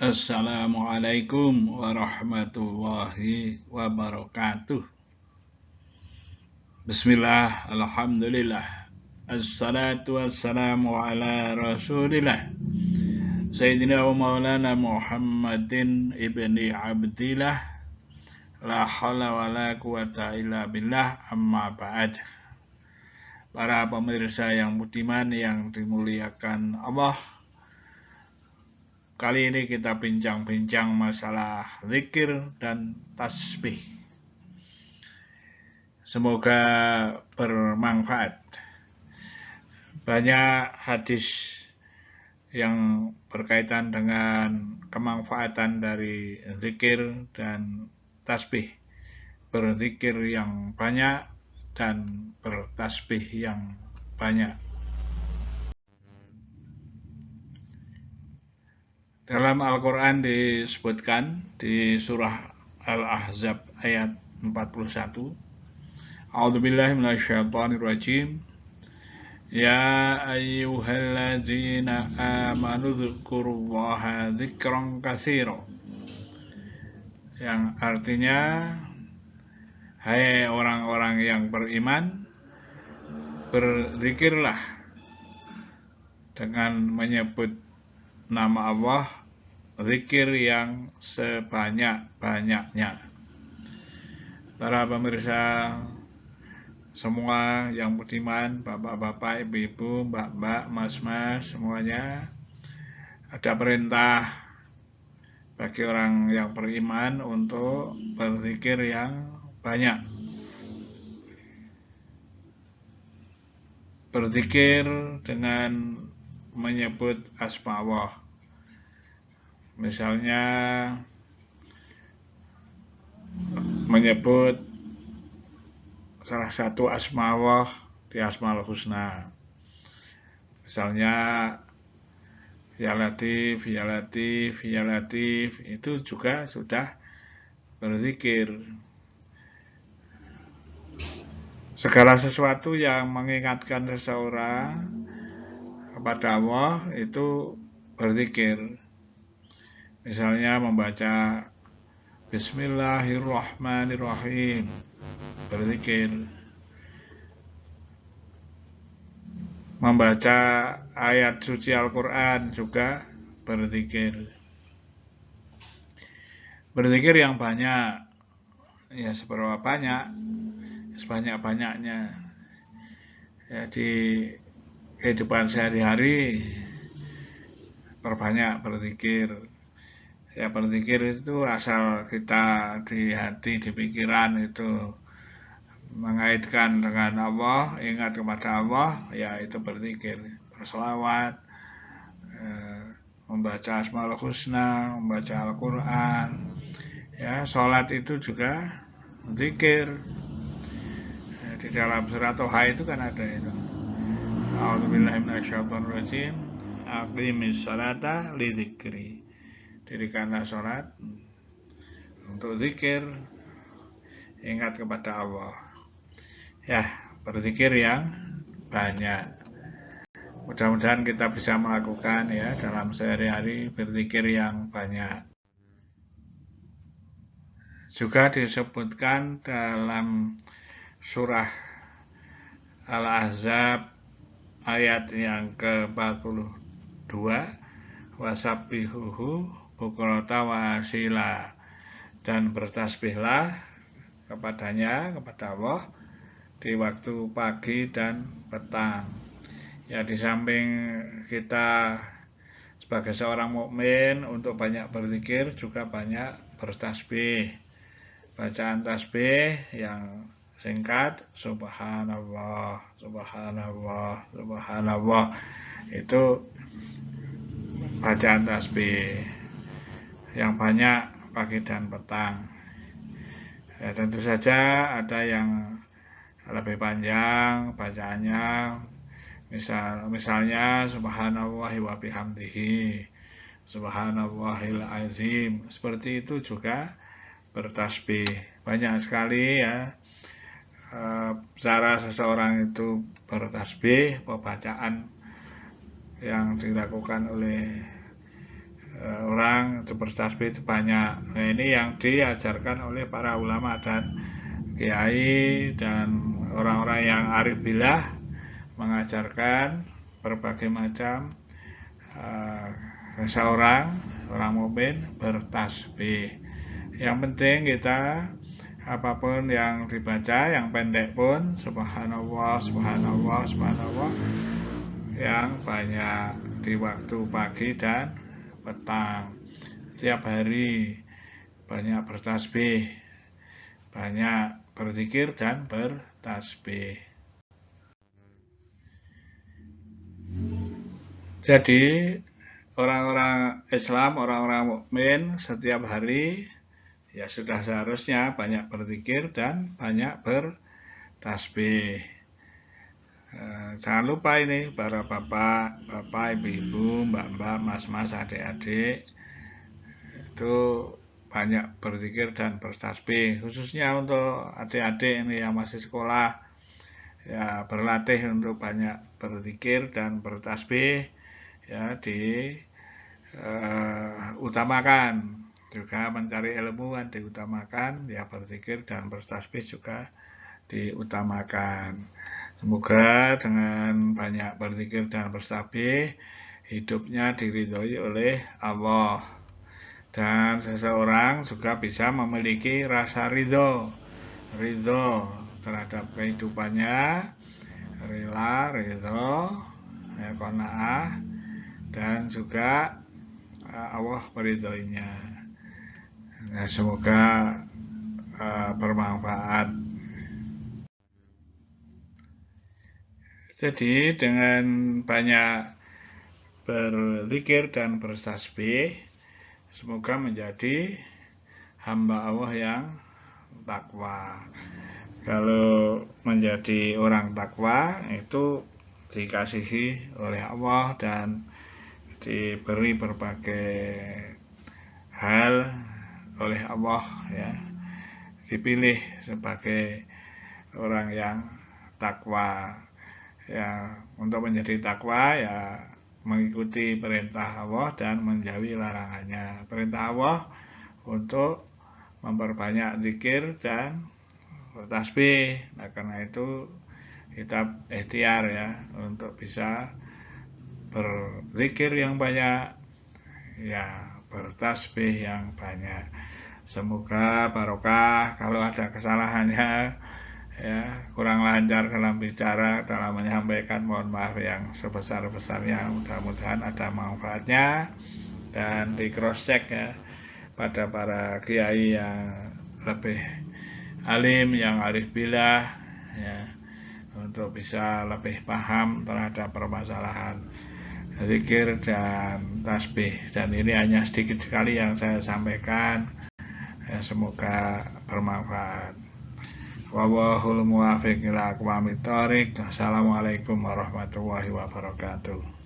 Assalamualaikum warahmatullahi wabarakatuh. Bismillah, alhamdulillah. Assalatu wassalamu ala rasulillah Sayyidina wa maulana Muhammadin ibni Abdillah. La hawla wa la quwata illa billah, amma ba'd. Para pemirsa yang budiman yang dimuliakan Allah, kali ini kita bincang-bincang masalah zikir dan tasbih. Semoga bermanfaat. Banyak hadis yang berkaitan dengan kemanfaatan dari zikir dan tasbih. Berzikir yang banyak dan bertasbih yang banyak. Dalam Al-Quran disebutkan di surah Al-Ahzab ayat 41. A'udzubillahi minasyaitonirrajim. Ya ayyuhalladzina amanu dzkurullaha dzikran katsira. Yang artinya, hai orang-orang yang beriman, berzikirlah dengan menyebut nama Allah, zikir yang sebanyak-banyaknya. Para pemirsa semua yang budiman, bapak-bapak, ibu-ibu, mbak-mbak, mas-mas, semuanya, ada perintah bagi orang yang beriman untuk berzikir yang banyak. Berzikir dengan menyebut asma Allah. Misalnya menyebut salah satu asma Allah di Asmaul Husna. Misalnya Ya Latif, Ya Latif, Ya Latif, itu juga sudah berzikir. Segala sesuatu yang mengingatkan seseorang kepada Allah itu berzikir. Misalnya membaca Bismillahirrahmanirrahim, berzikir. Membaca ayat suci Al-Quran juga berzikir. Berzikir yang banyak, ya seberapa banyak, sebanyak-banyaknya. Ya, di kehidupan sehari-hari perbanyak berzikir. Ya, berzikir itu asal kita di hati, di pikiran itu mengaitkan dengan Allah, ingat kepada Allah, ya itu berzikir. Berselawat, membaca Asmaul Husna, membaca Al-Quran, ya sholat itu juga zikir. Ya, di dalam surat Toha itu kan ada itu. A'udzubillahi minasyaitonirrajim. Aqimis sholata lidzikri. Dirikanlah sholat untuk zikir, ingat kepada Allah. Ya, berzikir yang banyak. Mudah-mudahan kita bisa melakukan ya dalam sehari-hari berzikir yang banyak. Juga disebutkan dalam surah Al-Ahzab ayat yang ke-42, wasabbihuhu bukrata wa asila, dan bertasbihlah kepadanya, kepada Allah, di waktu pagi dan petang. Ya, di samping kita sebagai seorang mukmin untuk banyak berzikir, juga banyak bertasbih. Bacaan tasbih yang singkat, subhanallah, subhanallah, subhanallah, itu bacaan tasbih yang banyak pagi dan petang. Ya, tentu saja ada yang lebih panjang bacaannya, misalnya subhanallahi wa bihamdihi, subhanallahil azim, seperti itu juga bertasbih. Banyak sekali ya cara seseorang itu bertasbih, pembacaan yang dilakukan oleh orang itu bertasbih itu banyak. Nah, ini yang diajarkan oleh para ulama dan kiai dan orang-orang yang arif billah, mengajarkan berbagai macam seseorang, orang mukmin bertasbih. Yang penting kita apapun yang dibaca, yang pendek pun subhanallah, subhanallah, subhanallah, yang banyak di waktu pagi dan petang. Setiap hari banyak bertasbih, banyak berzikir dan bertasbih. Jadi orang-orang Islam, orang-orang mukmin setiap hari ya sudah seharusnya banyak berzikir dan banyak bertasbih. Jangan lupa ini para bapak, ibu-ibu, mbak-mbak, mas-mas, adik-adik itu banyak berzikir dan bertasbih. Khususnya untuk adik-adik ini yang masih sekolah, ya berlatih untuk banyak berzikir dan bertasbih, ya utamakan. Juga mencari ilmu kan diutamakan, ya berzikir dan bertasbih juga diutamakan. Semoga dengan banyak berzikir dan bertasbih, hidupnya diridhoi oleh Allah. Dan seseorang juga bisa memiliki rasa ridho terhadap kehidupannya, rela, ridho, qanaah, dan juga Allah meridhoinya. Nah, semoga bermanfaat. Jadi dengan banyak berzikir dan bertasbih, semoga menjadi hamba Allah yang takwa. Kalau menjadi orang takwa itu dikasihi oleh Allah dan diberi berbagai hal oleh Allah, ya, dipilih sebagai orang yang takwa. Ya, untuk menjadi takwa ya mengikuti perintah Allah dan menjauhi larangannya. Perintah Allah untuk memperbanyak zikir dan bertasbih. Nah, karena itu kita ikhtiar ya untuk bisa berzikir yang banyak, ya bertasbih yang banyak. Semoga barokah. Kalau ada kesalahannya, ya kurang lancar dalam bicara, dalam menyampaikan, mohon maaf yang sebesar-besarnya. Mudah-mudahan ada manfaatnya dan di cross check ya pada para kiai yang lebih alim, yang arif billah, ya, untuk bisa lebih paham terhadap permasalahan zikir dan tasbih. Dan ini hanya sedikit sekali yang saya sampaikan, ya, semoga bermanfaat. Wallahul muwaffiq ila aqwamit thoriq. Assalamualaikum warahmatullahi wabarakatuh.